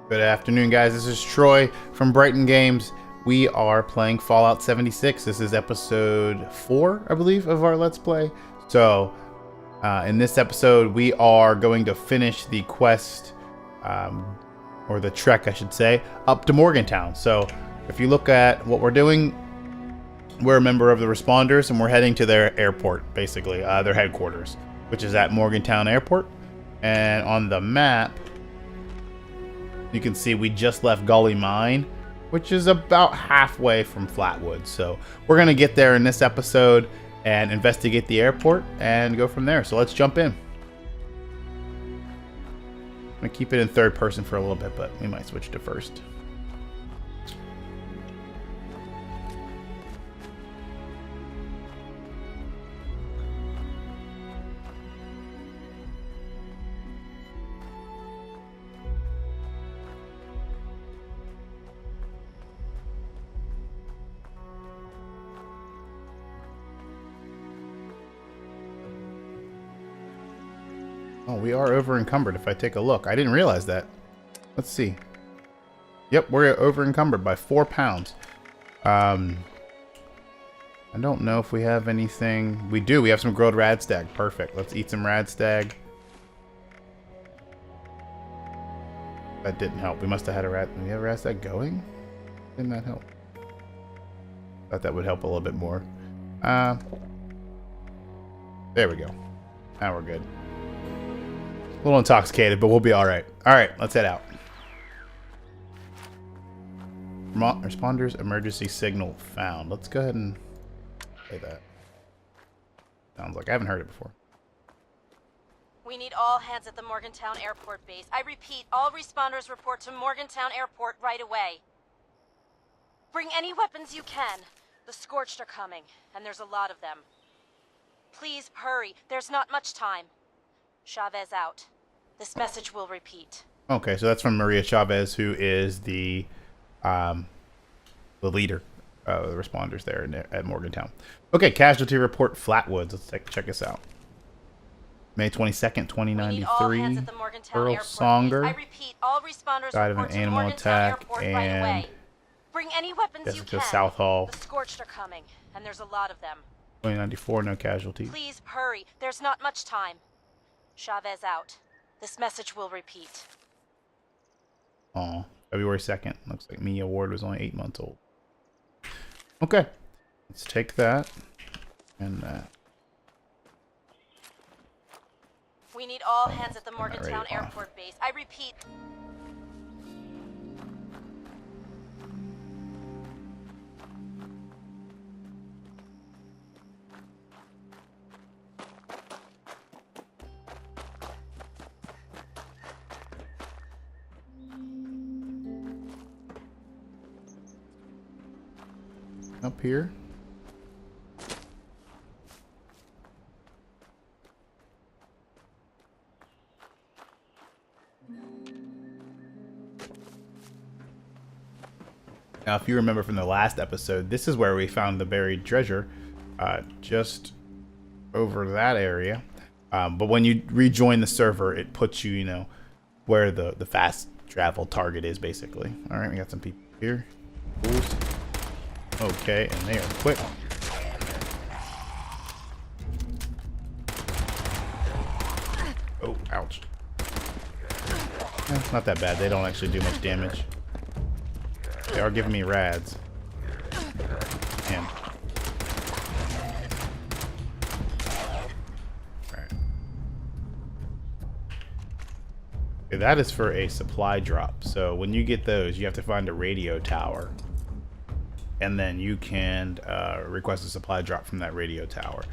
Good afternoon, guys. This is Troy from Brighton Games. We are playing Fallout 76. This is episode 4, I believe, of our Let's Play. So, in this episode, we are going to finish the quest, or the trek, I should say, up to Morgantown. So, if you look at what we're doing, we're a member of the Responders, and we're heading to their airport, basically, their headquarters, which is at Morgantown Airport. And on the map, you can see we just left Gauley Mine, which is about halfway from Flatwood. So we're going to get there in this episode and investigate the airport and go from there. So let's jump in. I'm going to keep it in third person for a little bit, but we might switch to first. Oh, we are over encumbered if I take a look. I didn't realize that. Let's see. Yep, we're over encumbered by 4 pounds. I don't know if we have anything. We do. We have some grilled radstag. Perfect. Let's eat some radstag. That didn't help. We must have had a rat. Do we have radstag going? Didn't that help? Thought that would help a little bit more. There we go. Now we're good. A little intoxicated, but we'll be all right. All right, let's head out. Responders emergency signal found. Let's go ahead and play that. Sounds like I haven't heard it before. We need all hands at the Morgantown Airport base. I repeat, all responders report to Morgantown Airport right away. Bring any weapons you can. The Scorched are coming, and there's a lot of them. Please hurry. There's not much time. Chavez out. This message will repeat. Okay, so that's from Maria Chavez, who is the leader of the responders there at Morgantown. Okay, casualty report Flatwoods. Let's check this out. May 22nd, 2093. Earl Songer I repeat, all responders died of an animal attack, and bring any weapons you Jessica can. South Hall. The Scorched are coming, and there's a lot of them. 2094, no casualties. Please hurry. There's not much time. Chavez out. This message will repeat. Oh, February 2nd. Looks like Mia Ward was only 8 months old. Okay. Let's take that. And We need all hands at the Morgantown Airport base. I repeat. up here. Now, if you remember from the last episode, this is where we found the buried treasure, just over that area. But when you rejoin the server, it puts you, where the fast travel target is, basically. All right, we got some people here. Fools. Okay, and they are quick. Oh, ouch. Not that bad. They don't actually do much damage. They are giving me rads. Damn. Alright. Okay, that is for a supply drop. So when you get those, you have to find a radio tower. And then you can request a supply drop from that radio tower.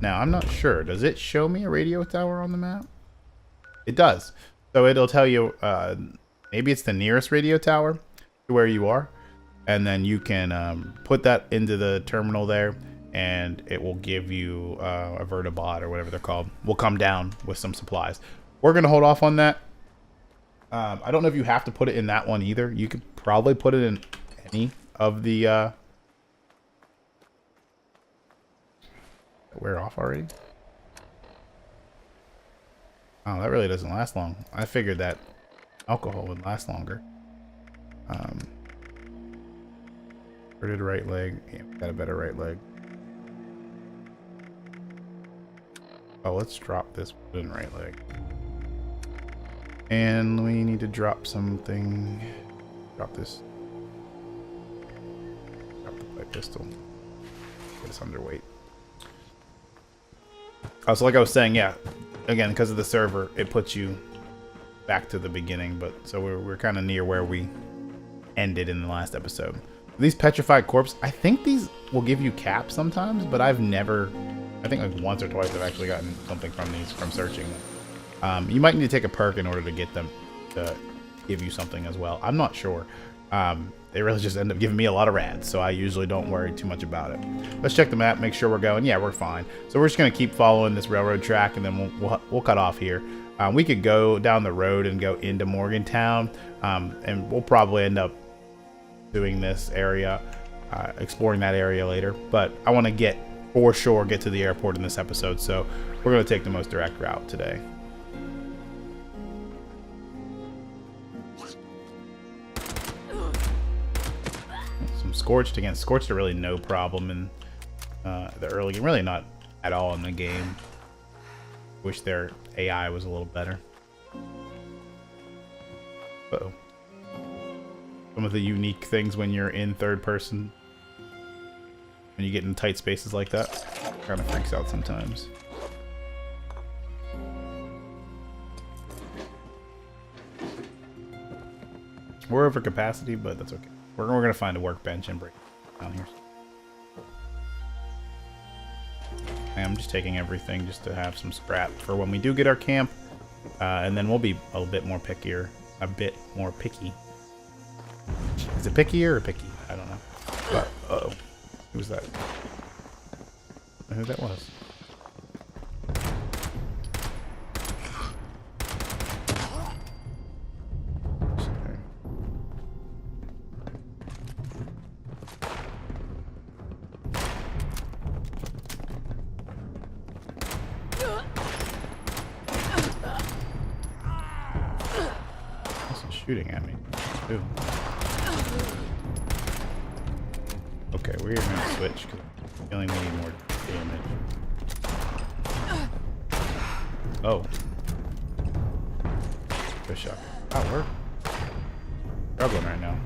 Now, I'm not sure. Does it show me a radio tower on the map? It does. So it'll tell you, maybe it's the nearest radio tower to where you are. And then you can put that into the terminal there, and it will give you a vertibot or whatever they're called. Will come down with some supplies. We're going to hold off on that. I don't know if you have to put it in that one either. You could probably put it in any of the wear off already. Oh, that really doesn't last long. I figured that alcohol would last longer. Inverted right leg. Yeah, got a better right leg. Oh, let's drop this wooden right leg. And we need to drop something. Drop this. Drop the pipe pistol. Get us underweight. Oh, so like I was saying, yeah. Again, because of the server, it puts you back to the beginning. But so we're kind of near where we ended in the last episode. These petrified corpse, I think these will give you caps sometimes, but I've never, I think like once or twice I've actually gotten something from these from searching. You might need to take a perk in order to get them to give you something as well. I'm not sure. They really just end up giving me a lot of rads, so I usually don't worry too much about it. Let's check the map, make sure we're going. Yeah, we're fine. So we're just gonna keep following this railroad track, and then we'll cut off here. We could go down the road and go into Morgantown, and we'll probably end up doing this area, exploring that area later. But I want to get to the airport in this episode, so we're going to take the most direct route today. Some Scorched. Again, Scorched are really no problem in the early game. Really not at all in the game. Wish their AI was a little better. Uh-oh. Some of the unique things when you're in third person, when you get in tight spaces like that, kind of freaks out sometimes. We're over capacity, but that's okay. We're gonna find a workbench and break it down here. I'm just taking everything just to have some scrap for when we do get our camp, and then we'll be a little bit more pickier, picky. Is it pickier or picky? I don't know. But, uh-oh. Who was that? I don't know who that was. He's shooting at me. Ooh. Okay, we're gonna switch because I'm feeling we need more damage. Oh. Good shot. Oh, we're struggling right now.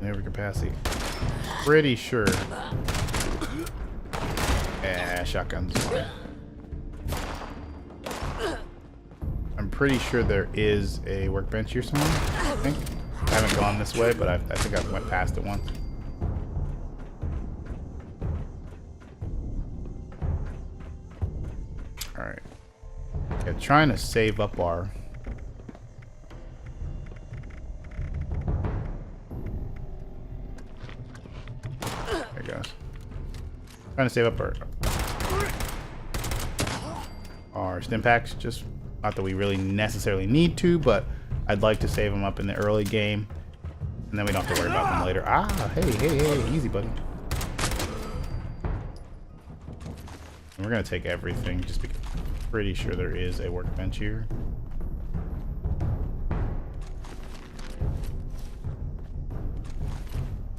Over capacity. Pretty sure. Yeah, shotgun's fine. I'm pretty sure there is a workbench here somewhere, I think. I haven't gone this way, but I think I went past it once. Alright. Yeah, trying to save up our... There it goes. Trying to save up our stim packs, just not that we really necessarily need to, but I'd like to save them up in the early game, and then we don't have to worry about them later. Ah, hey, easy, buddy. And we're gonna take everything just because I'm pretty sure there is a workbench here.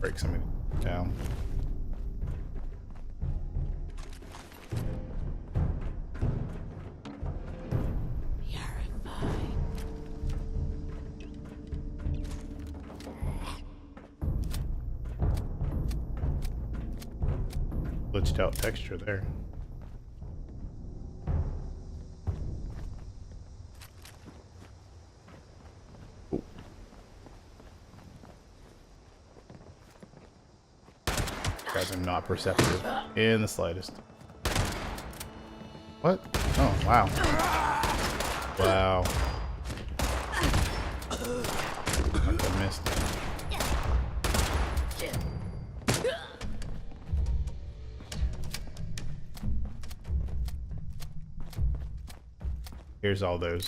Break something down. Glitched out texture there. Ooh. Guys are not perceptive in the slightest. What? Oh, wow. Wow. I missed. Here's all those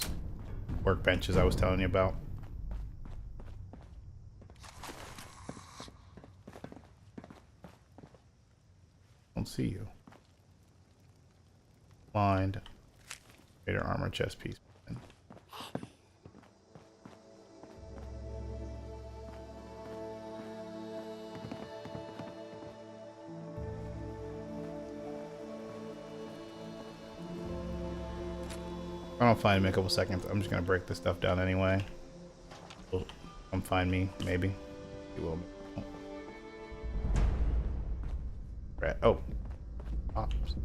workbenches I was telling you about. Don't see you. Blind. Greater armor chest piece. I don't find him in a couple seconds. I'm just gonna break this stuff down anyway. He'll come find me, maybe. He will. Oh. Right. Oh. Oops.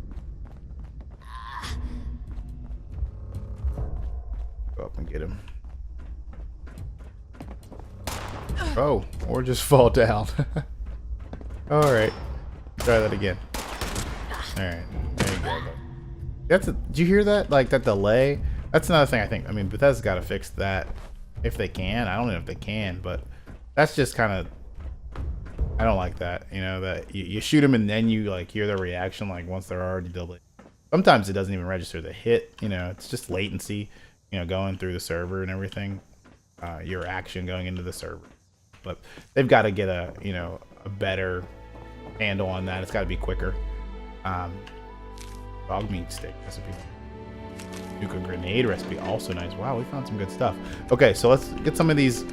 Go up and get him. Oh, or just fall down. Alright. Try that again. Alright. There you go. Did you hear that? Like that delay? That's another thing I think. I mean, Bethesda's got to fix that if they can. I don't know if they can, but that's just kind of. I don't like that. You know, that you shoot them and then you like hear their reaction like once they're already delayed. Sometimes it doesn't even register the hit. You know, it's just latency. You know, going through the server and everything. Your action going into the server. But they've got to get a better handle on that. It's got to be quicker. Dog meat steak recipe. Nuka grenade recipe, also nice. Wow, we found some good stuff. Okay, so let's get some of these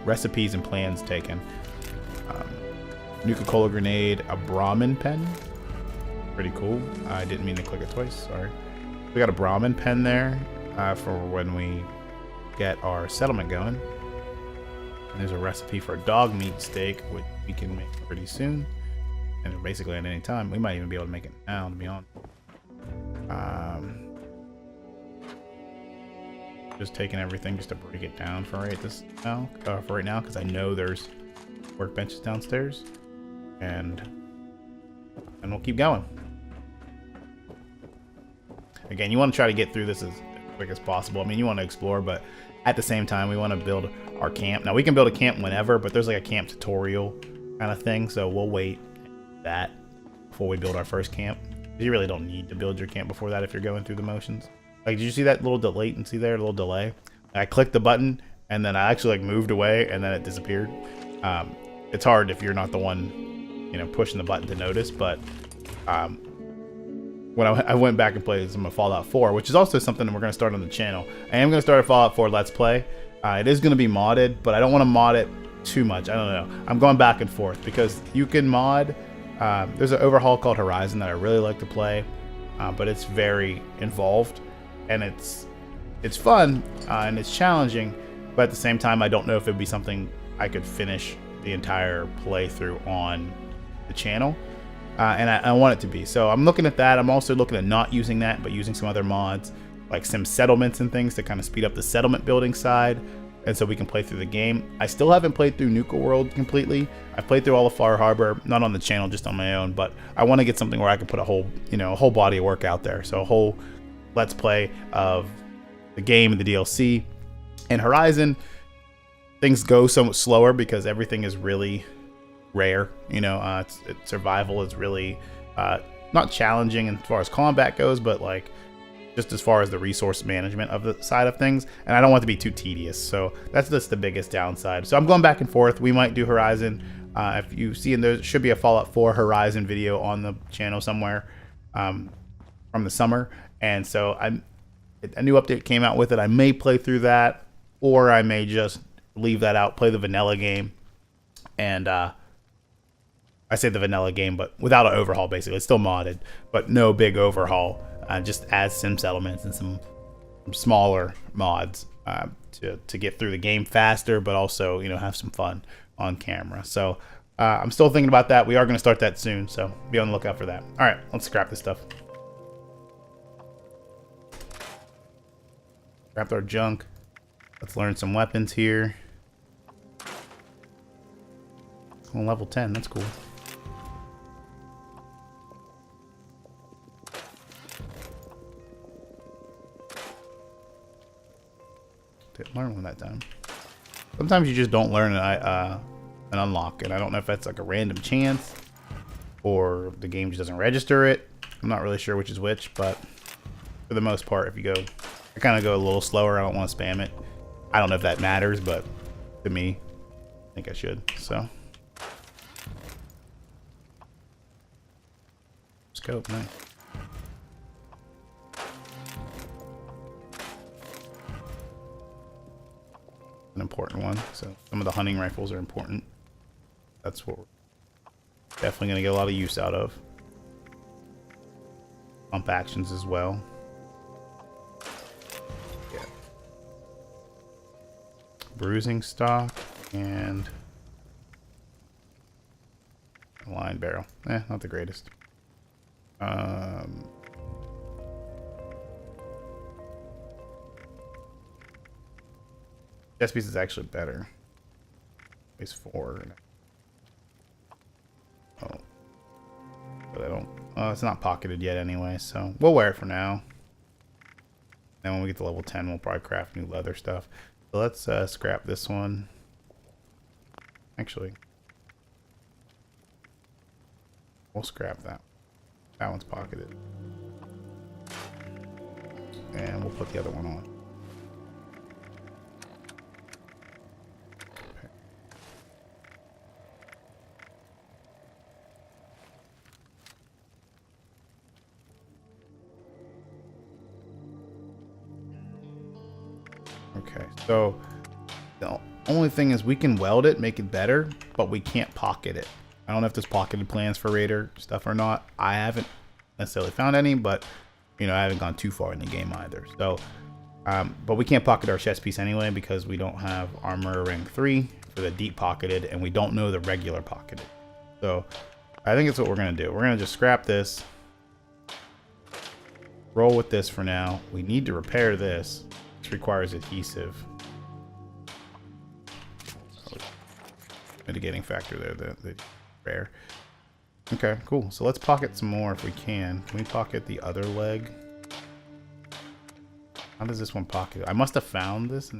recipes and plans taken. Nuka Cola grenade, a Brahmin pen. Pretty cool. I didn't mean to click it twice, sorry. We got a Brahmin pen there for when we get our settlement going. And there's a recipe for a dog meat steak, which we can make pretty soon. And basically at any time. We might even be able to make it now, to be honest. Just taking everything just to break it down for right now, because I know there's workbenches downstairs, and we'll keep going. Again, you want to try to get through this as quick as possible. I mean, you want to explore, but at the same time, we want to build our camp. Now, we can build a camp whenever, but there's like a camp tutorial kind of thing, so we'll wait that before we build our first camp. You really don't need to build your camp before that if you're going through the motions. Like, did you see that little latency there, a little delay? I clicked the button, and then I actually like moved away, and then it disappeared. It's hard if you're not the one, pushing the button to notice. But when I went back and played some of Fallout 4, which is also something that we're going to start on the channel. I am going to start a Fallout 4 Let's Play. It is going to be modded, but I don't want to mod it too much. I don't know. I'm going back and forth because you can mod. There's an overhaul called Horizon that I really like to play, but it's very involved, and it's fun and it's challenging, but at the same time I don't know if it'd be something I could finish the entire playthrough on the channel, and I want it to be. So I'm looking at that. I'm also looking at not using that, but using some other mods like some settlements and things to kind of speed up the settlement building side, and so we can play through the game. I still haven't played through Nuka World completely. I've played through all of Far Harbor, not on the channel, just on my own, but I want to get something where I can put a whole body of work out there. So a whole Let's Play of the game and the DLC. And Horizon, things go somewhat slower because everything is really rare. Survival is really not challenging as far as combat goes, but like just as far as the resource management of the side of things, and I don't want it to be too tedious. So that's just the biggest downside. So I'm going back and forth. We might do Horizon. If you see, there should be a Fallout 4 Horizon video on the channel somewhere from the summer, and so a new update came out with it. I may play through that, or I may just leave that out, play the vanilla game, and I say the vanilla game, but without an overhaul. Basically, it's still modded, but no big overhaul. Just add some settlements and some smaller mods to get through the game faster, but also have some fun on camera. So I'm still thinking about that. We are going to start that soon, so be on the lookout for that. All right, let's scrap this stuff. Scrap our junk. Let's learn some weapons here. Oh, level 10, that's cool. Didn't learn one that time. Sometimes you just don't learn an unlock, and I don't know if that's like a random chance or the game just doesn't register it. I'm not really sure which is which, but for the most part, if you go, I kind of go a little slower. I don't want to spam it. I don't know if that matters, but to me, I think I should. So, scope, nice. an important one. So some of the hunting rifles are important. That's what we're definitely going to get a lot of use out of. Pump actions as well. Yeah. Bruising stock and a line barrel. Not the greatest. Chest piece is actually better. It's 4. Oh. But I don't... it's not pocketed yet anyway, so we'll wear it for now. And when we get to level 10, we'll probably craft new leather stuff. So let's scrap this one. Actually, we'll scrap that. That one's pocketed. And we'll put the other one on. Okay, so the only thing is we can weld it, make it better, but we can't pocket it. I don't know if there's pocketed plans for Raider stuff or not. I haven't necessarily found any, but you know, I haven't gone too far in the game either. So, but we can't pocket our chest piece anyway because we don't have armor rank 3 for the deep pocketed, and we don't know the regular pocketed. So, I think it's what we're gonna do. We're gonna just scrap this, roll with this for now. We need to repair this. This requires adhesive. Mitigating factor there, the rare. Okay, cool. So let's pocket some more if we can. Can we pocket the other leg? How does this one pocket? I must have found this.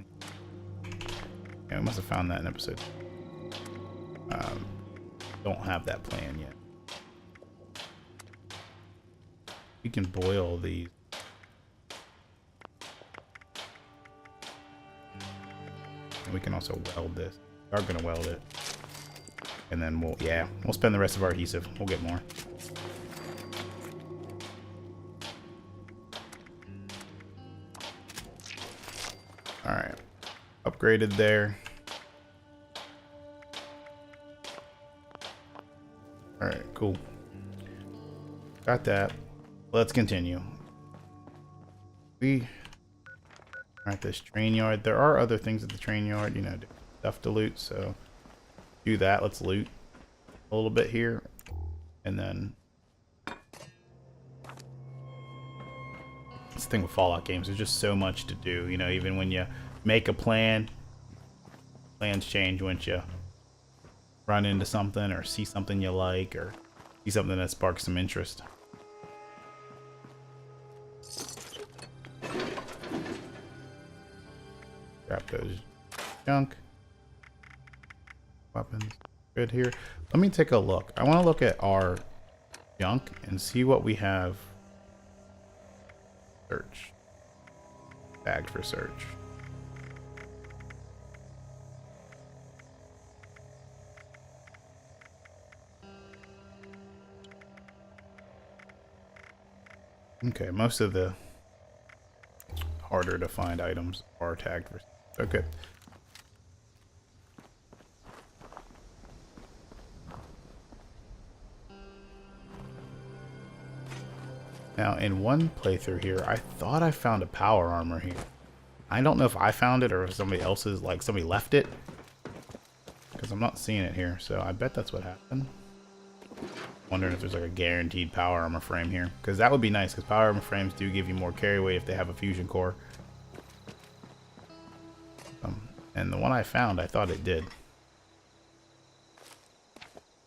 Yeah, we must have found that in episode. Don't have that plan yet. We can boil these. And we can also weld this. We are gonna weld it. And then we'll spend the rest of our adhesive. We'll get more. Alright. Upgraded there. Alright, cool. Got that. Let's continue. We are at this train yard. There are other things at the train yard, you know, stuff to loot, so do that. Let's loot a little bit here. And then this thing with Fallout games, there's just so much to do, you know, even when you make a plan, plans change once you run into something or see something you like or see something that sparks some interest. Grab those junk weapons. Good here. Let me take a look. I want to look at our junk and see what we have. Search. Bagged for search. Okay, most of the harder to find items are tagged for. Okay. Now, in one playthrough here, I thought I found a power armor here. I don't know if I found it or if somebody else's, like somebody left it, because I'm not seeing it here. So I bet that's what happened. Wondering if there's like a guaranteed power armor frame here, because that would be nice, because power armor frames do give you more carry weight if they have a fusion core. And the one I found, I thought it did.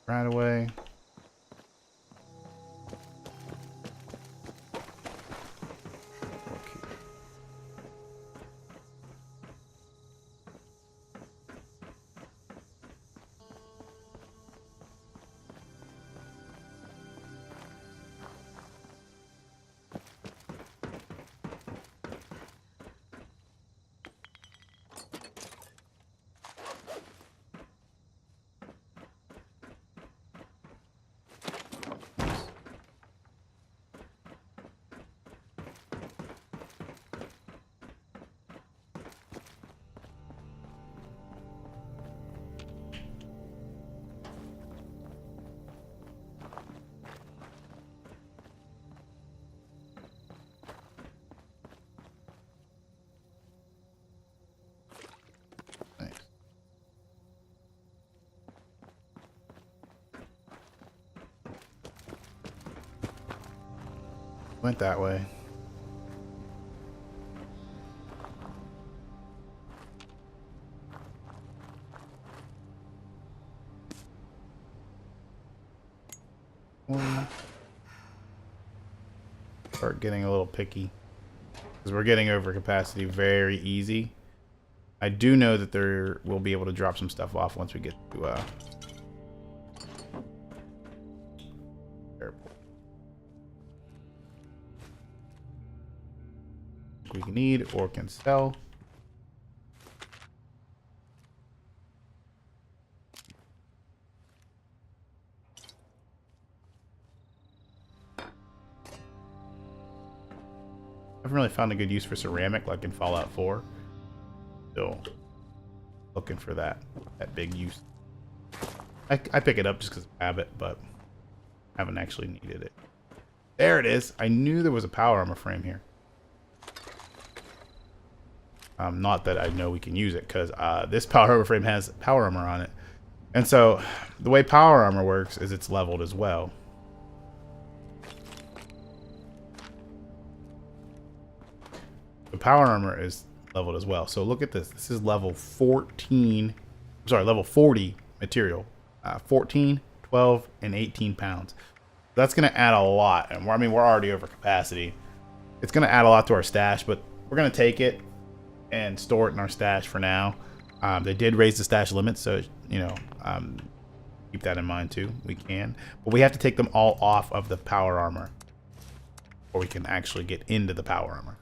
Right away. went that way. Start getting a little picky because we're getting over capacity very easy. I do know that there we'll be able to drop some stuff off once we get to airport. We can need or can sell. I haven't really found a good use for ceramic like in Fallout 4. Still looking for that big use. I pick it up just because of habit, but haven't actually needed it. There it is. I knew there was a power armor frame here. Not that I know we can use it, because this power armor frame has power armor on it. And so the way power armor works is it's leveled as well. The power armor is leveled as well. So look at this. This is level 14. Sorry, level 40 material. 14, 12, and 18 pounds. That's going to add a lot. And I mean, we're already over capacity. It's going to add a lot to our stash, but we're going to take it and store it in our stash for now. They did raise the stash limit, so, you know, keep that in mind too. We can. But we have to take them all off of the power armor before we can actually get into the power armor.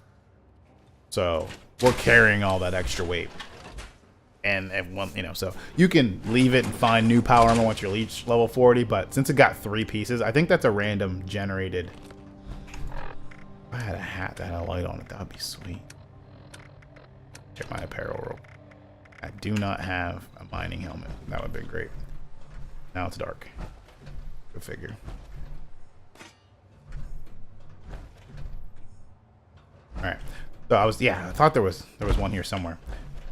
So we're carrying all that extra weight, and one, you know, so you can leave it and find new power armor once you reach level 40. But since it got 3 pieces, I think that's a random generated. If I had a hat that had a light on it, that would be sweet. Check my apparel real quick. I do not have a mining helmet. That would be great. Now it's dark. Go figure. All right. So I thought there was one here somewhere.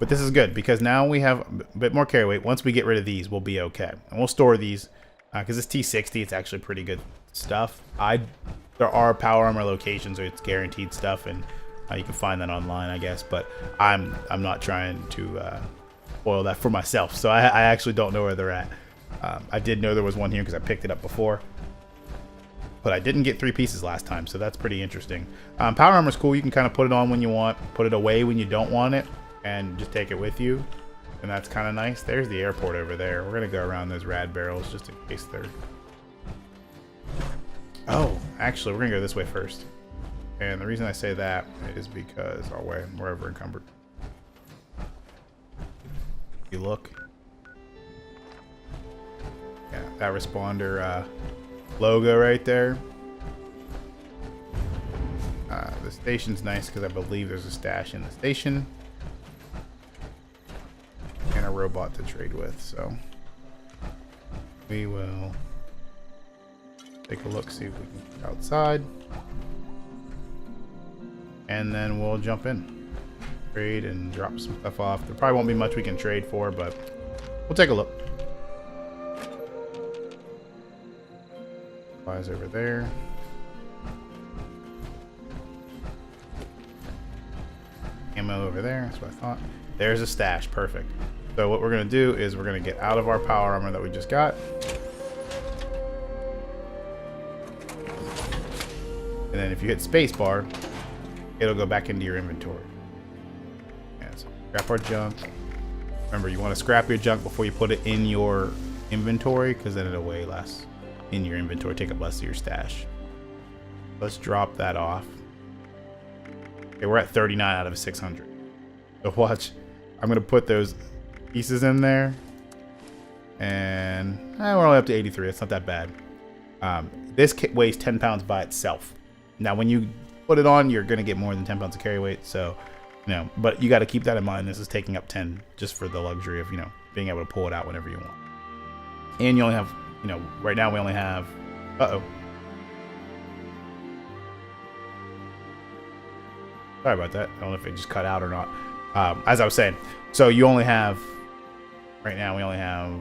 But this is good because now we have a bit more carry weight. Once we get rid of these, we'll be okay. And we'll store these because it's T60. It's actually pretty good stuff. There are power armor locations where it's guaranteed stuff, and you can find that online, I guess. But I'm not trying to spoil that for myself. So I actually don't know where they're at. I did know there was one here because I picked it up before. But I didn't get 3 pieces last time, so that's pretty interesting. Power armor is cool. You can kind of put it on when you want, put it away when you don't want it, and just take it with you. And that's kind of nice. There's the airport over there. We're going to go around those rad barrels just in case they're... Oh, actually, we're going to go this way first. And the reason I say that is because we're over encumbered. If you look. Yeah, that responder... logo right there. The station's nice because I believe there's a stash in the station and a robot to trade with, so we will take a look, see if we can get outside, and then we'll jump in, trade, and drop some stuff off. There probably won't be much we can trade for, but we'll take a look. Supplies over there. Ammo over there. That's what I thought. There's a stash. Perfect. So what we're going to do is we're going to get out of our power armor that we just got. And then if you hit spacebar, it'll go back into your inventory. And so scrap our junk. Remember, you want to scrap your junk before you put it in your inventory, because then it'll weigh less in your inventory, take up less of your stash. Let's drop that off. Okay, we're at 39 out of 600. So watch, I'm gonna put those pieces in there, and we're only up to 83. It's not that bad. This kit weighs 10 pounds by itself. Now, when you put it on, you're gonna get more than 10 pounds of carry weight. So, you know, but you got to keep that in mind. This is taking up 10 just for the luxury of, you know, being able to pull it out whenever you want. And you only have, you know, right now we only have, sorry about that. I don't know if it just cut out or not. As I was saying, so you only have, right now we only have,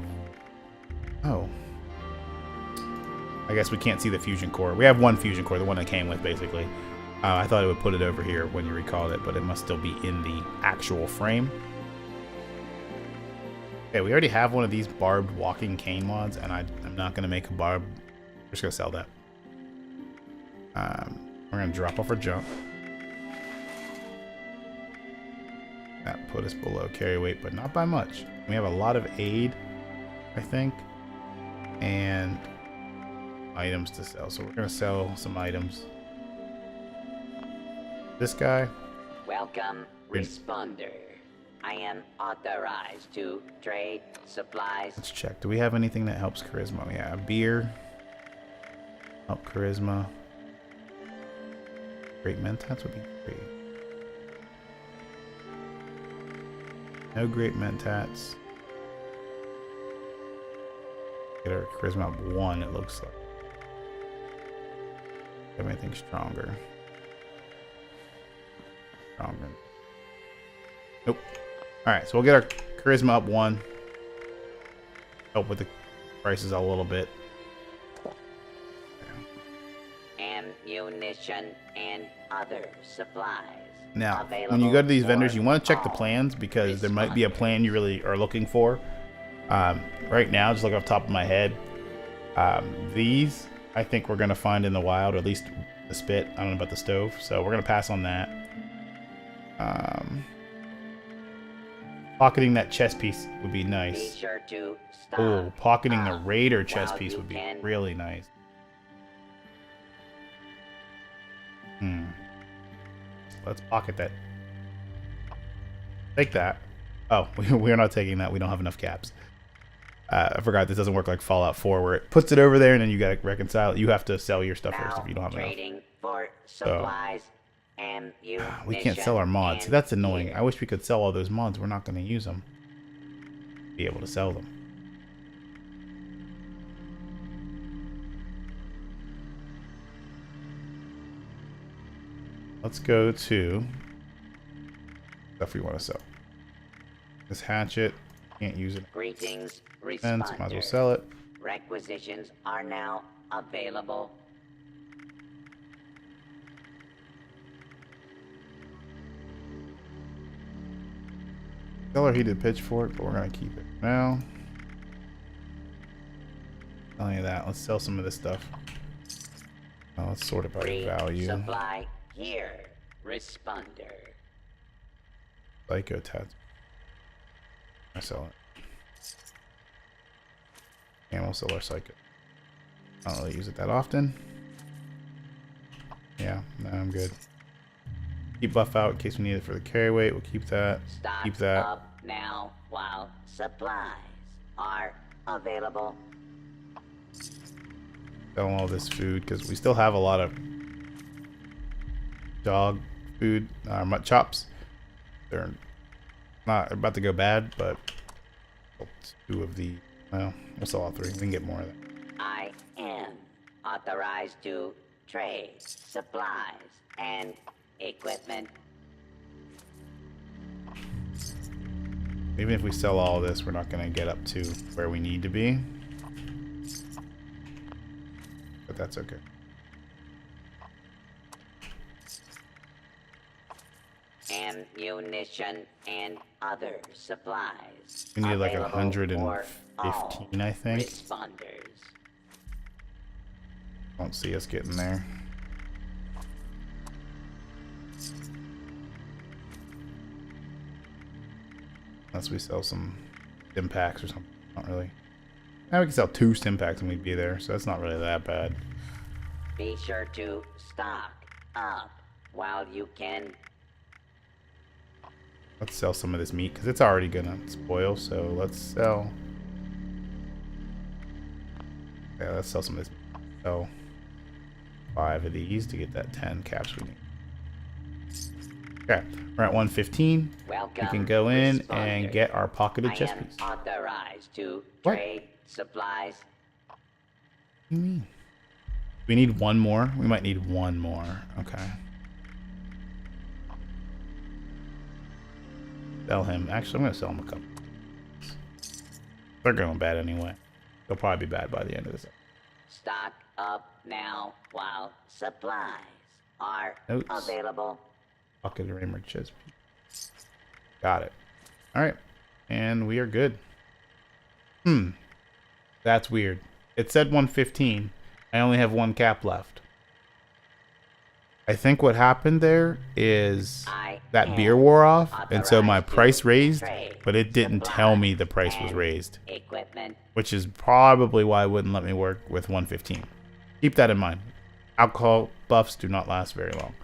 I guess we can't see the fusion core. We have one fusion core, the one that came with, basically. I thought it would put it over here when you recalled it, but it must still be in the actual frame. Okay, we already have one of these barbed walking cane mods, and I'm not going to make a barb. We're just going to sell that. We're going to drop off our junk. That put us below carry weight, but not by much. We have a lot of aid, I think, and items to sell. So we're going to sell some items. This guy. Welcome, responder. I am authorized to trade supplies. Let's check. Do we have anything that helps charisma? Yeah, beer. Help charisma. Great mentats would be great. No great mentats. Get our charisma up 1, it looks like. Have anything stronger? Stronger. Nope. Alright, so we'll get our charisma up 1. Help with the prices a little bit. Ammunition and other supplies. Now, when you go to these vendors, you want to check the plans because there might be a plan you really are looking for. Right now, just looking off the top of my head, these I think we're going to find in the wild, or at least the spit. I don't know about the stove, so we're going to pass on that. Pocketing that chest piece would be nice. Be sure to stop Oh, pocketing the raider chest piece would be can. really nice. Let's pocket that. Take that. Oh, we're not taking that. We don't have enough caps. I forgot this doesn't work like Fallout 4 where it puts it over there and then you gotta reconcile it. You have to sell your stuff first if you don't have enough. Trading for supplies, We can't sell our mods. See, that's annoying. I wish we could sell all those mods. We're not going to use them. Be able to sell them. Let's go to stuff we want to sell. This hatchet, can't use it. Greetings, Might as well responder. sell it. Requisitions are now available. Sell our heated pitchfork, but we're going to keep it now. Not only that, let's sell some of this stuff. Let's sort it by Free value. supply here, responder. Psycho tats. I sell it. And we'll sell our psycho. I don't really use it that often. Yeah, no, I'm good. Keep buff out in case we need it for the carry weight. We'll keep that. Stock Keep that. up now while supplies are available. Sell all this food because we still have a lot of dog food, chops. They're not about to go bad, but 2 of the. Well, we'll sell all 3. We can get more of that. I am authorized to trade supplies and equipment. Even if we sell all this, we're not going to get up to where we need to be. But that's okay. Ammunition and other supplies. We need like available 115, for all I think. responders. Don't see us getting there. Unless we sell some stim packs or something. Not really. Now we can sell 2 stim packs and we'd be there, so that's not really that bad. Be sure to stock up while you can. Let's sell some of this meat because it's already gonna spoil, so let's sell. Yeah, let's sell some of this meat. Sell 5 of these to get that 10 caps we need. Okay, we're at 115. Welcome, We can go in responder. and get our pocketed I chest am piece. authorized to What? trade supplies. What do you mean? We need 1 more? We might need 1 more. Okay. Sell him. Actually, I'm going to sell him a couple. They're going bad anyway. They'll probably be bad by the end of this. Stock up now while supplies are Notes. available. Pocket Raymer chest. Got it. Alright. And we are good. That's weird. It said 115. I only have one cap left. I think what happened there is that beer wore off, and so my price raised, but it didn't tell me the price was raised. Which is probably why it wouldn't let me work with 115. Keep that in mind. Alcohol buffs do not last very long.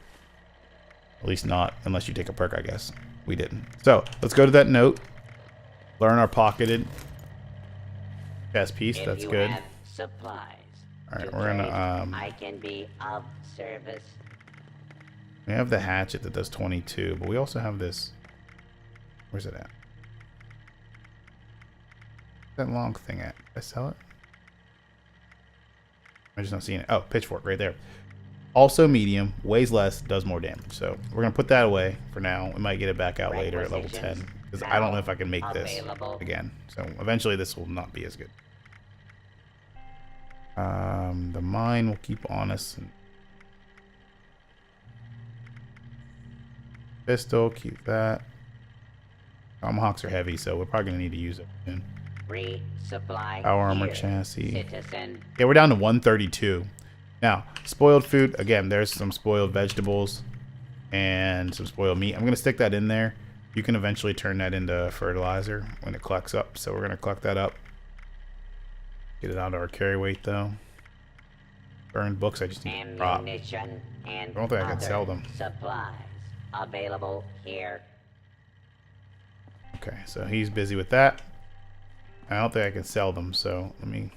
At least not unless you take a perk, I guess. We didn't. So, let's go to that note. Learn our pocketed chest piece. That's good. Alright, we're gonna, I can be of service. we have the hatchet that does 22, but we also have this. Where's it at? Where's that long thing at? Did I sell it? I'm just not seeing it. Oh, pitchfork right there. Also medium, weighs less, does more damage. So we're gonna put that away for now. We might get it back out later at level 10 because I don't know if I can make this again. So eventually this will not be as good. The mine will keep on us. Pistol, keep that. Tomahawks are heavy, so we're probably gonna need to use it soon. Resupply. Power armor here, chassis. citizen. Yeah, we're down to 132. Now, spoiled food. Again, there's some spoiled vegetables and some spoiled meat. I'm going to stick that in there. You can eventually turn that into fertilizer when it collects up. So we're going to collect that up. Get it out of our carry weight, though. Burned books, I just need to drop. Ammunition and I don't think I can sell them. Supplies available here. Okay, so he's busy with that. I don't think I can sell them, so let me...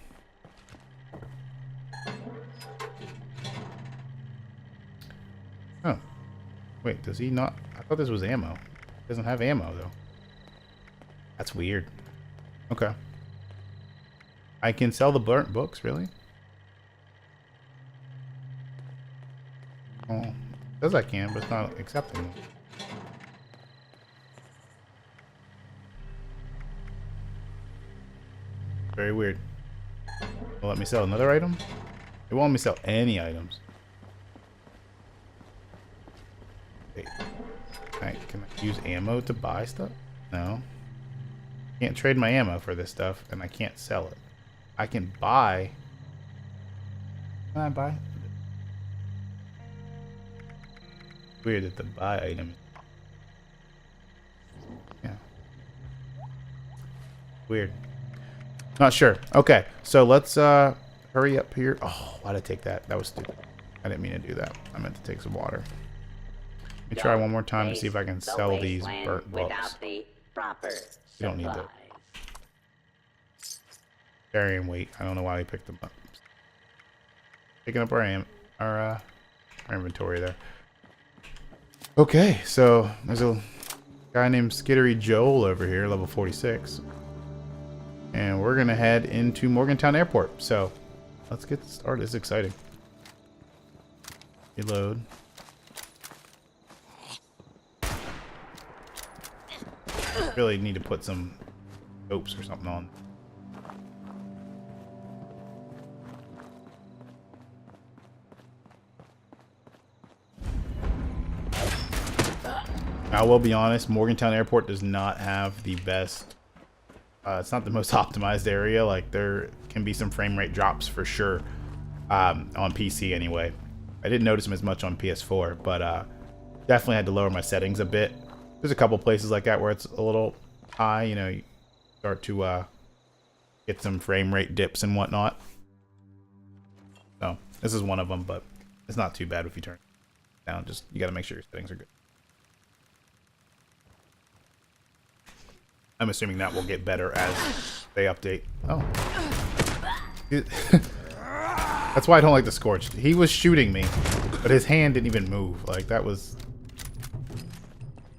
Oh. Wait, does he not? I thought this was ammo. It doesn't have ammo, though. That's weird. Okay. I can sell the burnt books, really? Oh, it says I can, but it's not accepting them. Very weird. Will let me sell another item? It won't let me sell any items. Wait. Can I use ammo to buy stuff? No. Can't trade my ammo for this stuff, and I can't sell it. I can buy. Can I buy? Weird that the buy item. Yeah. Weird. Not sure. Okay, so let's hurry up here. Oh, why did I take that? That was stupid. I didn't mean to do that. I meant to take some water. Let me try one more time to see if I can sell these burnt books. The proper You don't need that. Carrying weight. I don't know why we picked them up. Picking up our inventory there. Okay, so there's a guy named Skittery Joel over here, level 46. And we're going to head into Morgantown Airport. So let's get started. It's exciting. Reload. Really need to put some scopes or something on. I will be honest, Morgantown Airport does not have the best. It's not the most optimized area. Like, there can be some frame rate drops for sure on PC anyway. I didn't notice them as much on PS4, but definitely had to lower my settings a bit. There's a couple places like that where it's a little high. You know, you start to get some frame rate dips and whatnot. So this is one of them, but it's not too bad if you turn it down. Just you got to make sure your settings are good. I'm assuming that will get better as they update. Oh. That's why I don't like the Scorched. He was shooting me, but his hand didn't even move. Like, that was...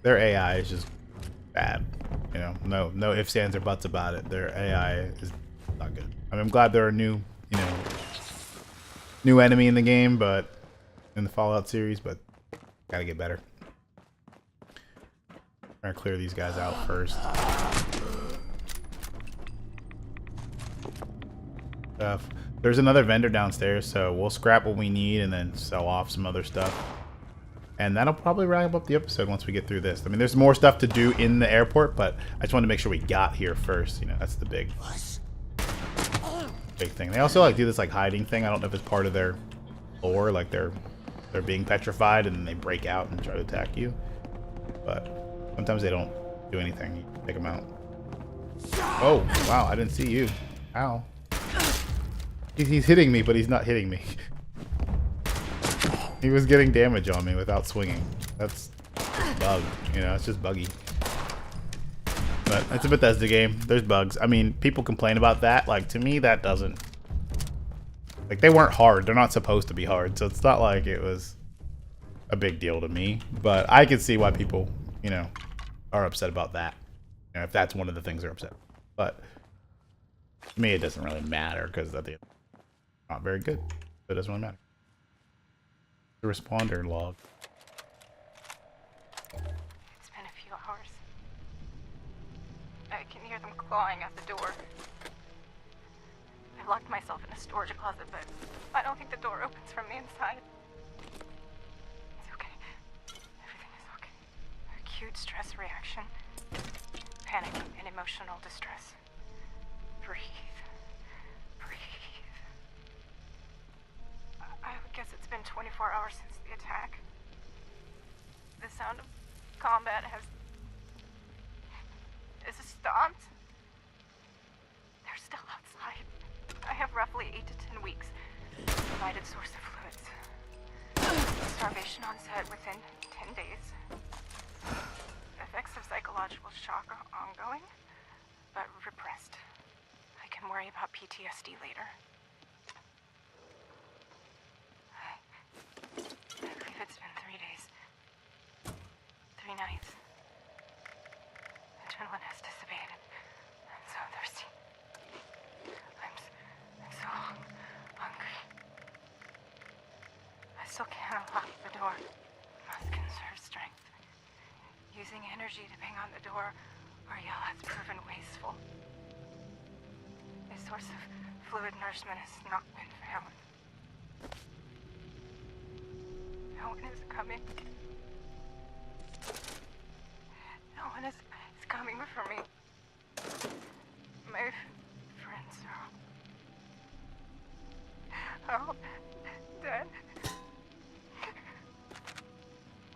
Their AI is just bad. You know, no ifs, ands, or buts about it. Their AI is not good. I mean, I'm glad they're a new, you know, new enemy in the game, but... in the Fallout series, but gotta get better. Trying to clear these guys out first. There's another vendor downstairs, so we'll scrap what we need and then sell off some other stuff. And that'll probably wrap up the episode once we get through this. I mean, there's more stuff to do in the airport, but I just wanted to make sure we got here first. You know, that's the big thing. They also like do this like hiding thing. I don't know if it's part of their lore, like they're being petrified and then they break out and try to attack you. But sometimes they don't do anything. You take them out. Oh, wow, I didn't see you. Ow. He's hitting me, but he's not hitting me. He was getting damage on me without swinging. That's bug, you know, it's just buggy. But it's a Bethesda game. There's bugs. I mean, people complain about that. Like, to me, that doesn't... Like, they weren't hard. They're not supposed to be hard. So it's not like it was a big deal to me. But I can see why people, you know, are upset about that. You know, if that's one of the things they're upset about. But to me, it doesn't really matter because at the end, it's not very good. So it doesn't really matter. The responder log. It's been a few hours. I can hear them clawing at the door. I locked myself in a storage closet, but I don't think the door opens from the inside. It's okay. Everything is okay. Acute stress reaction. Panic and emotional distress. Breathe. Breathe. I would guess it's been 24 hours since the attack. The sound of combat is stopped. They're still outside. I have roughly 8 to 10 weeks. Provided source of fluids. Starvation onset within 10 days. Effects of psychological shock are ongoing, but repressed. I can worry about PTSD later. I believe it's been 3 days. 3 nights. Adrenaline has dissipated. I'm so thirsty. I'm so hungry. I still can't unlock the door. Must conserve strength. Using energy to ping on the door or yell has proven wasteful. A source of fluid nourishment has not been found. No one is coming. No one is coming for me. My friends are all dead.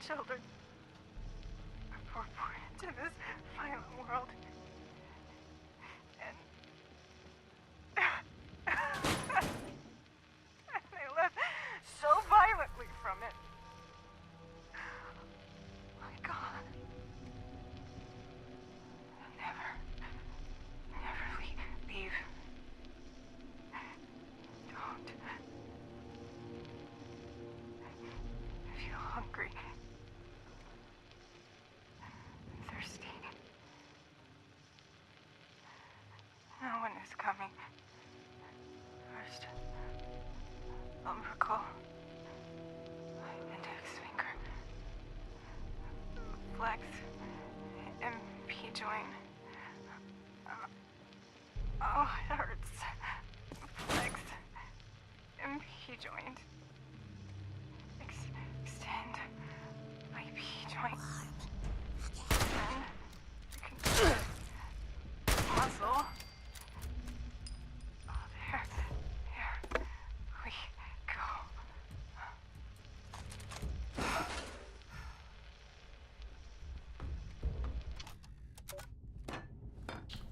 Children are born into this violent world. And they left so violently from it. My God. Never leave. Don't. I feel hungry. Thirsty. No one is coming. First, umbilical, index finger, flex, MP joint. Oh, it hurts. Flex, MP joint. Extend, IP joint. Then, muscle. Oh, there we go.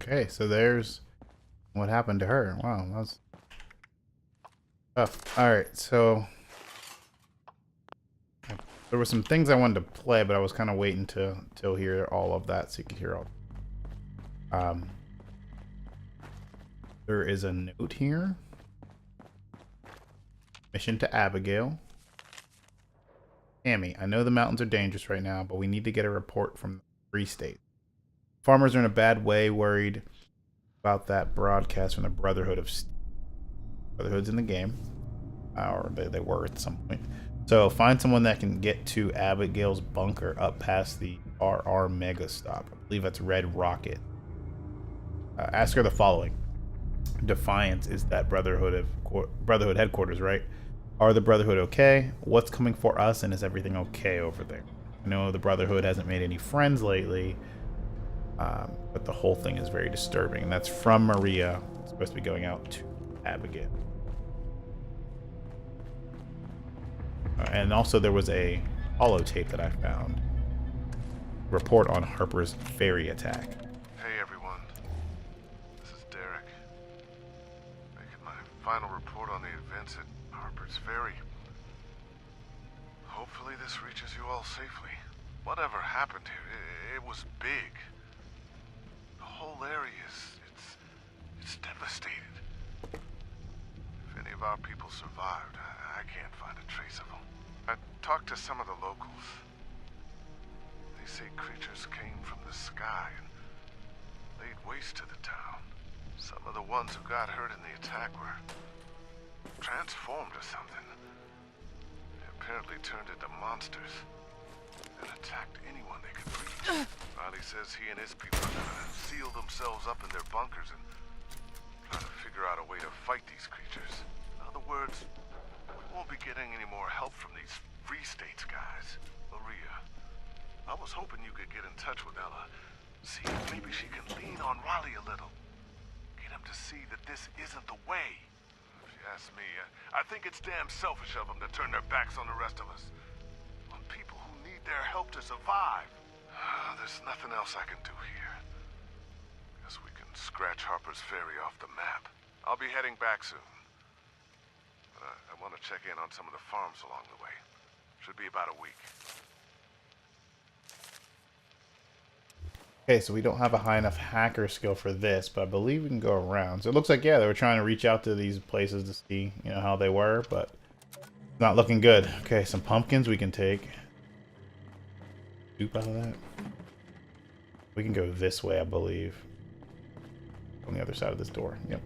Okay, so there's what happened to her. Wow, that was tough. Alright, so there were some things I wanted to play, but I was kind of waiting to hear all of that so you could hear all. There is a note here. Mission to Abigail. Tammy, I know the mountains are dangerous right now, but we need to get a report from the Free State. Farmers are in a bad way, worried about that broadcast from the Brotherhood of Steel. Brotherhood's in the game. Or they were at some point. So find someone that can get to Abigail's bunker up past the RR Mega Stop. I believe that's Red Rocket. Ask her the following. Defiance is that Brotherhood headquarters, right? Are the Brotherhood okay? What's coming for us, and is everything okay over there? I know the Brotherhood hasn't made any friends lately, but the whole thing is very disturbing. And that's from Maria. It's supposed to be going out to Abigail. And also there was a holotape that I found. Report on Harper's ferry attack. Hey everyone, this is Derek. Making my final report on the events at Harper's Ferry. Hopefully this reaches you all safely. Whatever happened here, it was big. The whole area it's devastated. If any of our people survived, I can't find a trace of them. I talked to some of the locals. They say creatures came from the sky and laid waste to the town. Some of the ones who got hurt in the attack were transformed or something. They apparently turned into monsters and attacked anyone they could reach. Riley says he and his people are gonna seal themselves up in their bunkers and try to figure out a way to fight these creatures. In other words, we won't be getting any more help from these Free States guys. Maria, I was hoping you could get in touch with Ella. See if maybe she can lean on Riley a little. Get him to see that this isn't the way. If you ask me, I think it's damn selfish of them to turn their backs on the rest of us. On people who need their help to survive. There's nothing else I can do here. Guess we can scratch Harper's Ferry off the map. I'll be heading back soon. But I want to check in on some of the farms along the way. Should be about a week. Okay, so we don't have a high enough hacker skill for this, but I believe we can go around. So it looks like, yeah, they were trying to reach out to these places to see, you know, how they were, but not looking good. Okay, some pumpkins we can take. Soup out of that. We can go this way, I believe. On the other side of this door. Yep.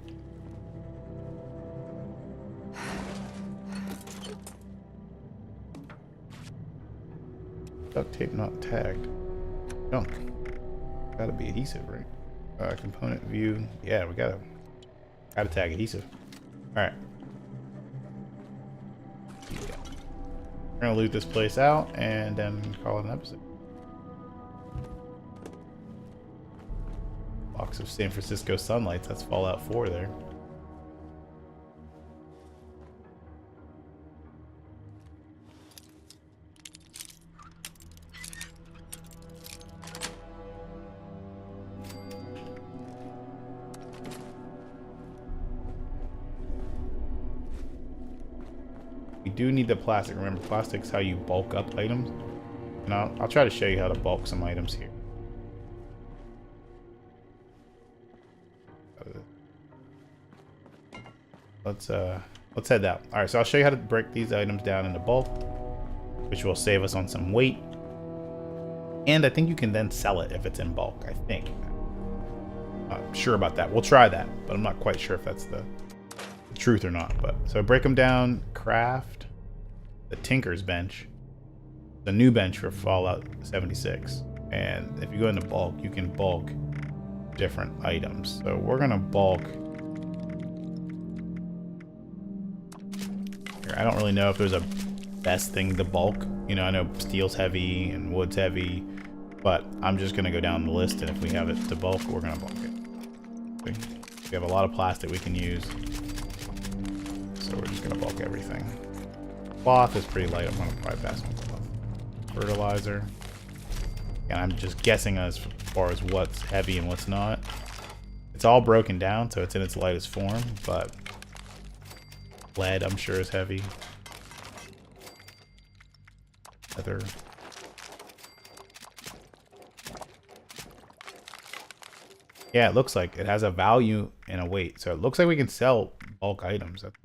Duct tape not tagged. Junk. Gotta be adhesive, right? Component view. Yeah, we gotta tag adhesive. Alright. Yeah. We're gonna loot this place out and then call it an episode. Box of San Francisco Sunlights. That's Fallout 4 there. We do need the plastic. Remember, plastic's how you bulk up items. And I'll try to show you how to bulk some items here. Let's head out. All right, so I'll show you how to break these items down into bulk, which will save us on some weight. And I think you can then sell it if it's in bulk. I think. Not sure about that. We'll try that, but I'm not quite sure if that's the truth or not. But so break them down. Craft the Tinker's bench, the new bench for Fallout 76. And if you go into bulk, you can bulk different items. So we're gonna bulk. I don't really know if there's a best thing to bulk. You know, I know steel's heavy and wood's heavy, but I'm just gonna go down the list, and if we have it to bulk, we're gonna bulk it. We have a lot of plastic we can use, so we're just gonna bulk everything. Cloth is pretty light. I'm gonna probably pass on cloth. Fertilizer. And I'm just guessing as far as what's heavy and what's not. It's all broken down, so it's in its lightest form, but lead, I'm sure, is heavy. Leather. Yeah, it looks like it has a value and a weight. So it looks like we can sell bulk items. That's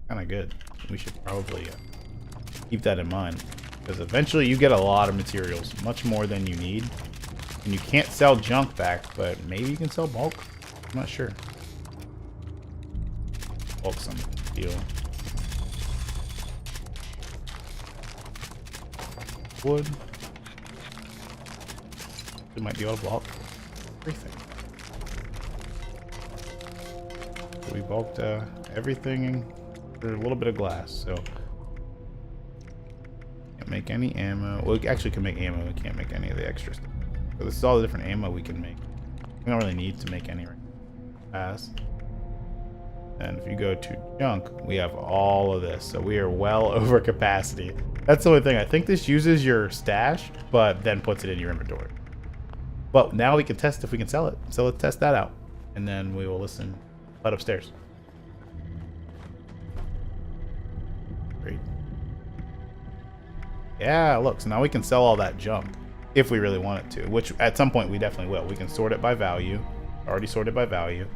kind of good. We should probably keep that in mind. Because eventually you get a lot of materials. Much more than you need. And you can't sell junk back, but maybe you can sell bulk. I'm not sure. Bulk some steel. Wood. We might be able to bulk everything. So we bulked everything for a little bit of glass. So can't make any ammo. Well, we actually can make ammo. We can't make any of the extra stuff. So this is all the different ammo we can make. We don't really need to make any right now. And if you go to junk, we have all of this. So we are well over capacity. That's the only thing. I think this uses your stash, but then puts it in your inventory. Well, now we can test if we can sell it. So let's test that out. And then we will head upstairs. Great. Yeah, look, so now we can sell all that junk if we really want it to, which at some point we definitely will. We can sort it by value. Already sorted by value.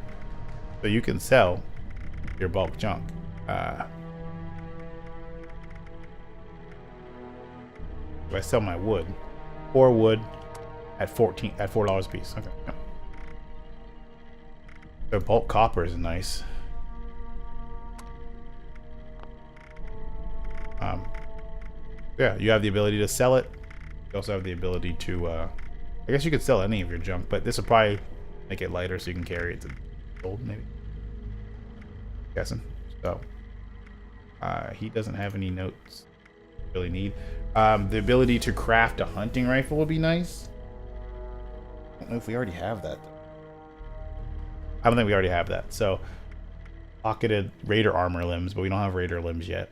So you can sell your bulk junk. If I sell my wood, 4 wood at $4 a piece. Okay. Yeah. So bulk copper is nice. Yeah, you have the ability to sell it. You also have the ability to, I guess you could sell any of your junk, but this will probably make it lighter so you can carry it to gold, maybe. Guessing. So, he doesn't have any notes really need. The ability to craft a hunting rifle would be nice. I don't know if we already have that. I don't think we already have that. So, pocketed raider armor limbs, but we don't have raider limbs yet.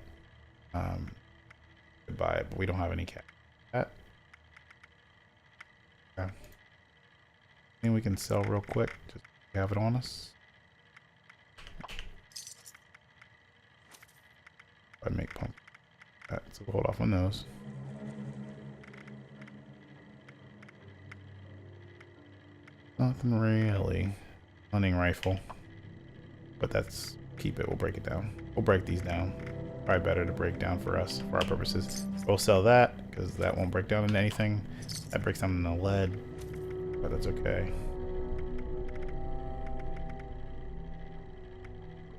Goodbye, but we don't have any cat. Okay. I think we can sell real quick. Just have it on us. I make pump. So we'll hold off on those. Nothing really. Hunting rifle. But that's keep it. We'll break it down. We'll break these down. Probably better to break down for us, for our purposes. We'll sell that because that won't break down into anything. That breaks down into lead, but that's okay.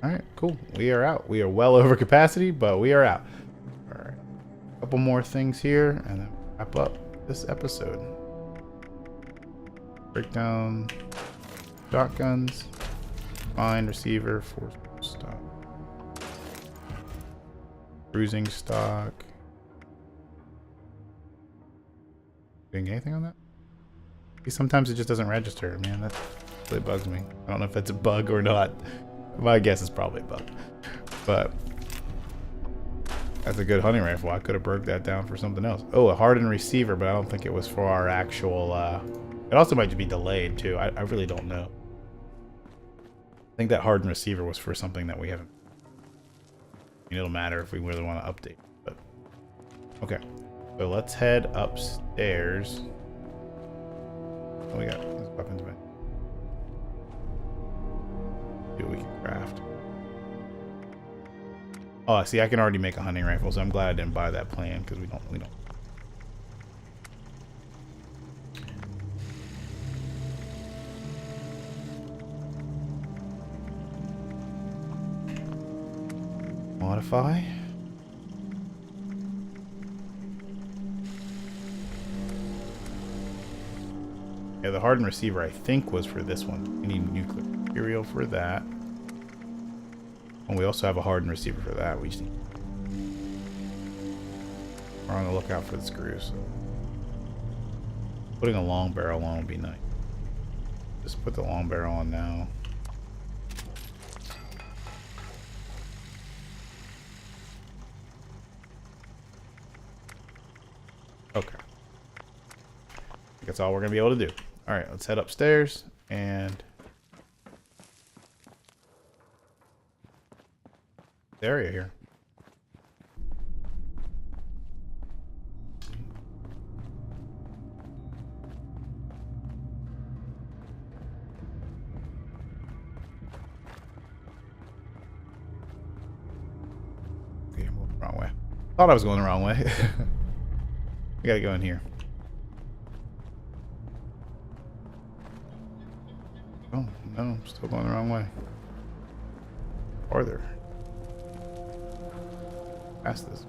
All right, cool. We are out. We are well over capacity, but we are out. All right, a couple more things here, and then wrap up this episode. Break down shotguns, mine, receiver, force stock. Cruising stock. Doing anything on that? Sometimes it just doesn't register, man. That really bugs me. I don't know if that's a bug or not. My guess is probably a bug. But that's a good hunting rifle. I could have broke that down for something else. Oh, a hardened receiver, but I don't think it was for our actual... It also might be delayed, too. I really don't know. I think that hardened receiver was for something that we haven't... It'll matter if we really want to update, but okay. So let's head upstairs. What we got? There's weapons back. See what we can craft. Oh, see, I can already make a hunting rifle, so I'm glad I didn't buy that plan because we don't. Modify. Yeah, the hardened receiver I think was for this one. We need nuclear material for that. And we also have a hardened receiver for that. We just need... We're on the lookout for the screws. Putting a long barrel on would be nice. Just put the long barrel on now. Okay. That's all we're going to be able to do. All right, let's head upstairs and the area here. Okay, I'm going the wrong way. Thought I was going the wrong way. We gotta go in here. Oh, no, I'm still going the wrong way. Farther. Past this.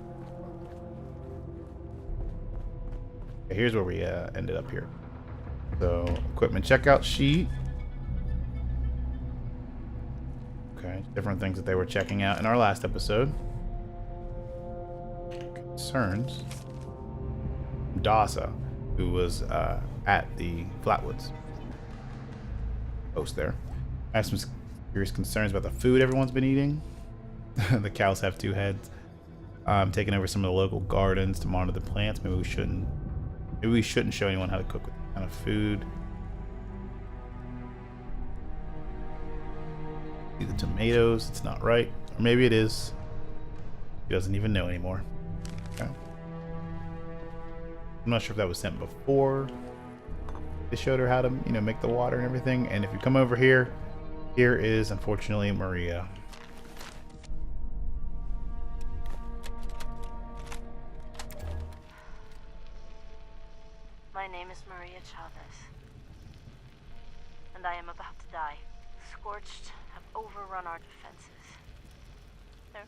Okay, here's where we ended up here. So, equipment checkout sheet. Okay, different things that they were checking out in our last episode. Concerns. Dasa, who was at the Flatwoods post there. I have some serious concerns about the food everyone's been eating. The cows have 2 heads. Taking over some of the local gardens to monitor the plants. Maybe we shouldn't show anyone how to cook with this kind of food. See the tomatoes. It's not right. Or maybe it is. He doesn't even know anymore. Okay. I'm not sure if that was sent before they showed her how to, make the water and everything. And if you come over here, here is unfortunately Maria. My name is Maria Chavez, and I am about to die. The Scorched have overrun our defenses. They're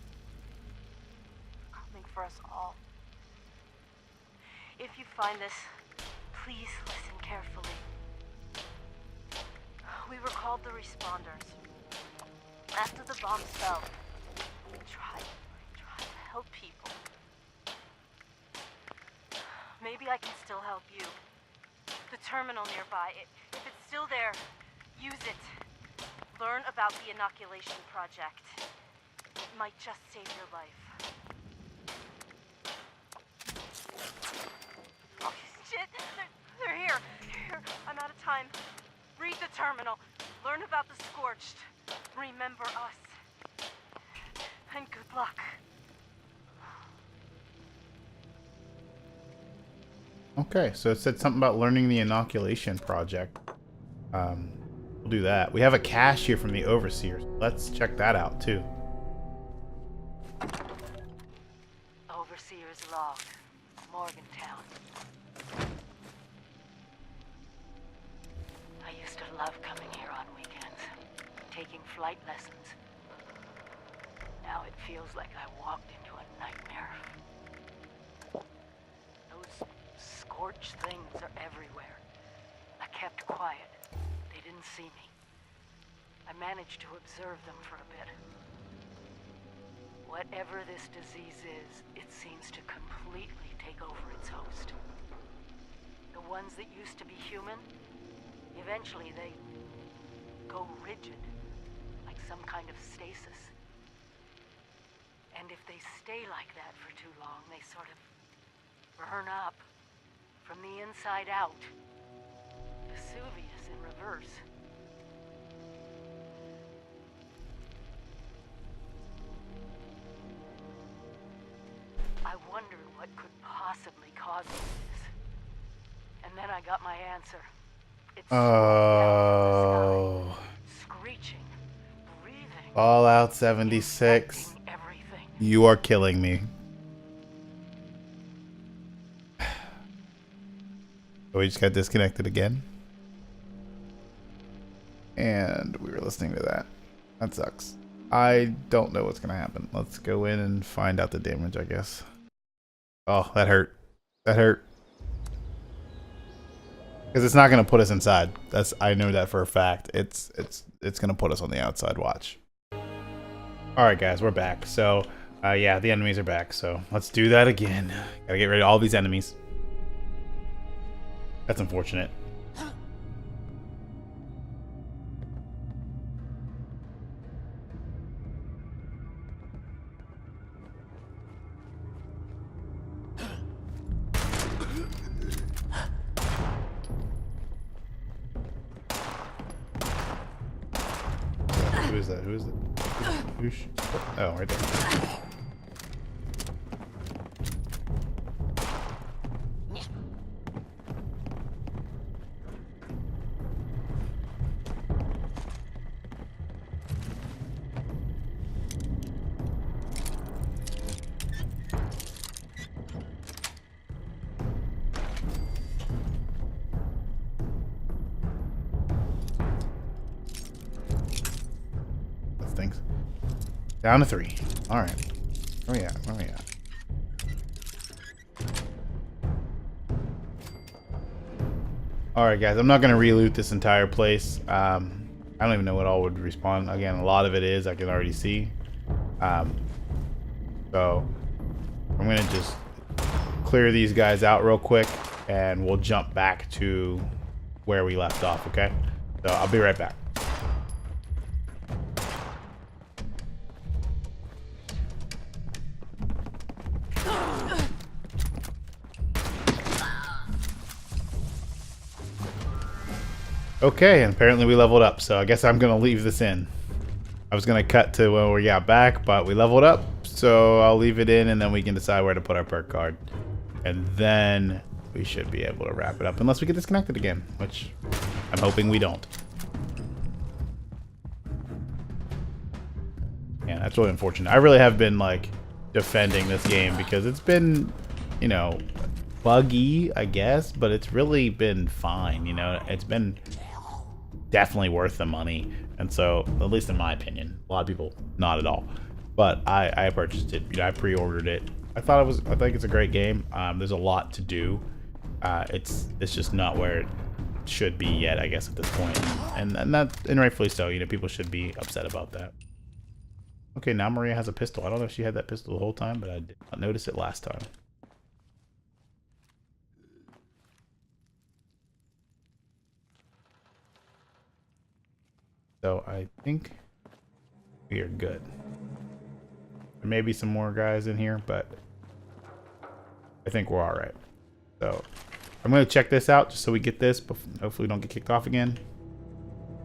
coming for us all. If you find this, please listen carefully. We were called the responders. After the bombs fell, we tried to help people. Maybe I can still help you. The terminal nearby, if it's still there, use it. Learn about the inoculation project. It might just save your life. Oh, shit! They're here! Here, I'm out of time. Read the terminal. Learn about the Scorched. Remember us. And good luck. Okay, so it said something about learning the inoculation project. We'll do that. We have a cache here from the Overseers. Let's check that out, too. Overseer's log. Morgantown. I used to love coming here on weekends, taking flight lessons. Now it feels like I walked into a nightmare. Those scorched things are everywhere. I kept quiet. They didn't see me. I managed to observe them for a bit. Whatever this disease is, it seems to completely take over its host. The ones that used to be human, eventually they go rigid, like some kind of stasis. And if they stay like that for too long, they sort of burn up from the inside out. Vesuvius in reverse. I wondered what could possibly cause this. And then I got my answer. It's Oh. screeching, breathing. Fallout 76. Everything. You are killing me. We just got disconnected again. And we were listening to that. That sucks. I don't know what's going to happen. Let's go in and find out the damage, I guess. Oh, that hurt. That hurt. Because it's not going to put us inside. I know that for a fact. It's going to put us on the outside. Watch. Alright, guys. We're back. So, yeah, the enemies are back. So, let's do that again. Gotta get rid of all these enemies. That's unfortunate. Who is that? Who is it? Oh, right there. Down to 3. Alright. Where we at? Where we at? Alright, guys. I'm not going to re-loot this entire place. I I don't even know what all would respawn. Again, a lot of it is I can already see. So I'm gonna just clear these guys out real quick, and we'll jump back to where we left off. Okay, so I'll be right back. Okay, and apparently we leveled up, so I guess I'm gonna leave this in. I was gonna cut to when we got back, but we leveled up, so I'll leave it in, and then we can decide where to put our perk card. And then we should be able to wrap it up, unless we get disconnected again, which I'm hoping we don't. Yeah, that's really unfortunate. I really have been, like, defending this game because it's been, you know, buggy, I guess, but it's really been fine, you know? It's been definitely worth the money, and so, at least in my opinion. A lot of people, not at all. But I purchased it, you know, I pre-ordered it. I think it's a great game. There's a lot to do. It's just not where it should be yet, I guess, at this point. And rightfully so, you know, people should be upset about that. Okay, now Maria has a pistol. I don't know if she had that pistol the whole time, but I did not notice it last time. So I think we are good. There may be some more guys in here, but I think we're all right. So I'm going to check this out just so we get this, but hopefully we don't get kicked off again.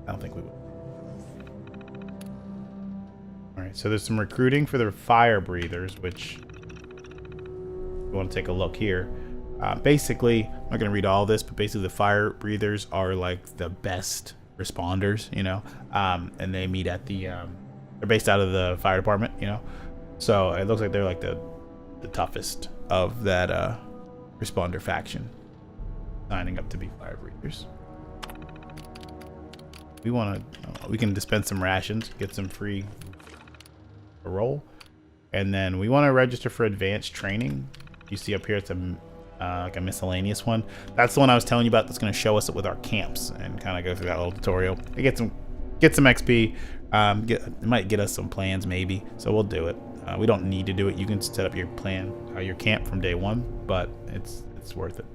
I don't think we will. All right, so there's some recruiting for the fire breathers, which we want to take a look here. Basically, I'm not going to read all this, but basically the fire breathers are like the best responders, you know, and they meet at the they're based out of the fire department, you know, so it looks like they're like the toughest of that responder faction, signing up to be fire breathers. We can dispense some rations, get some free roll, and then we want to register for advanced training. You see up here, it's like a miscellaneous one. That's the one I was telling you about that's going to show us it with our camps and kind of go through that little tutorial. It get some XP. It might get us some plans maybe, so we'll do it. We don't need to do it. You can set up your plan, your camp from day one, but it's worth it.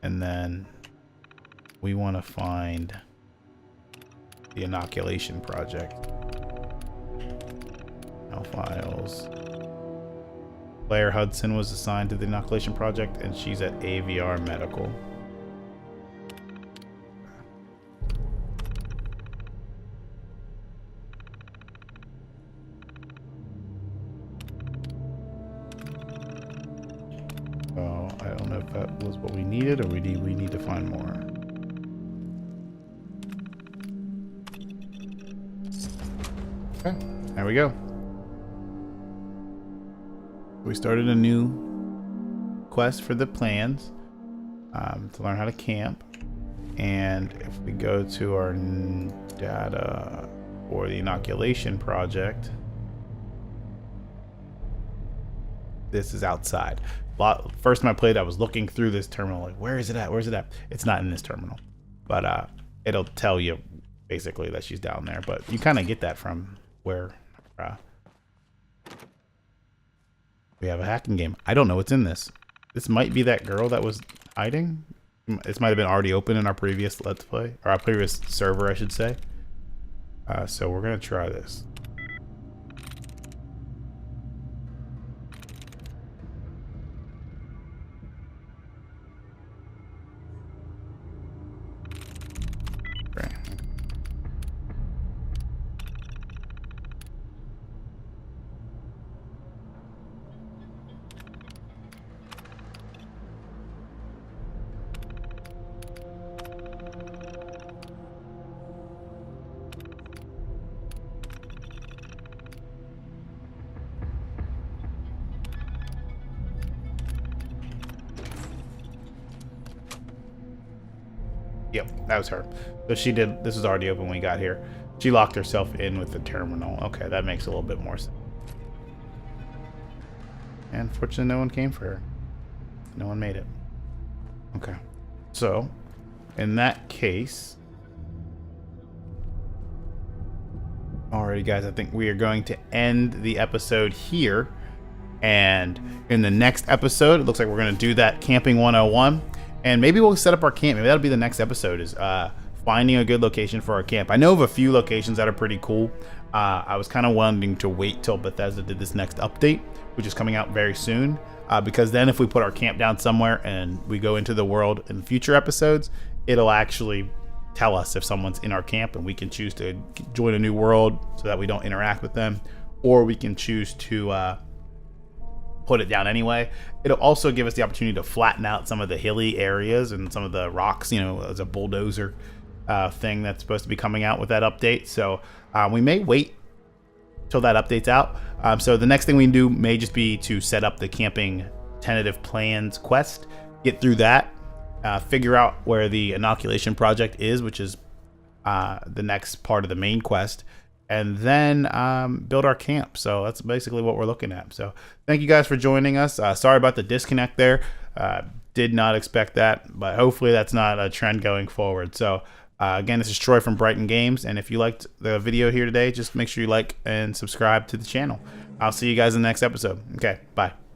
And then we want to find the inoculation project. Now files. Claire Hudson was assigned to the inoculation project, and she's at AVR Medical. So I don't know if that was what we needed, or we need to find more. Okay, there we go. We started a new quest for the plans to learn how to camp, and if we go to our data for the inoculation project, this is outside. First time I played, I was looking through this terminal like, where is it at? Where's it at? It's not in this terminal, but it'll tell you basically that she's down there. But you kind of get that from where we have a hacking game. I don't know what's in this. This might be that girl that was hiding. This might have been already open in our previous Let's Play, or our previous server, I should say. So we're going to try this. Okay. Yep, that was her. So she did, this was already open when we got here. She locked herself in with the terminal. Okay, that makes a little bit more sense. And fortunately, no one came for her. No one made it. Okay, so in that case, alrighty guys, I think we are going to end the episode here. And in the next episode, it looks like we're going to do that camping 101. And maybe we'll set up our camp. Maybe that'll be the next episode, is finding a good location for our camp. I know of a few locations that are pretty cool. I was kind of wanting to wait till Bethesda did this next update, which is coming out very soon. Because then if we put our camp down somewhere and we go into the world in future episodes, it'll actually tell us if someone's in our camp, and we can choose to join a new world so that we don't interact with them, or we can choose to put it down anyway. It'll also give us the opportunity to flatten out some of the hilly areas and some of the rocks, you know, as a bulldozer thing that's supposed to be coming out with that update. So we may wait till that update's out. So the next thing we can do may just be to set up the camping tentative plans quest, get through that, figure out where the inoculation project is, which is the next part of the main quest, and then build our camp. So that's basically what we're looking at. So thank you guys for joining us. Sorry about the disconnect there. Did not expect that, but hopefully that's not a trend going forward. So again, this is Troy from Brighton Games, and if you liked the video here today, just make sure you like and subscribe to the channel. I'll see you guys in the next episode. Okay, bye.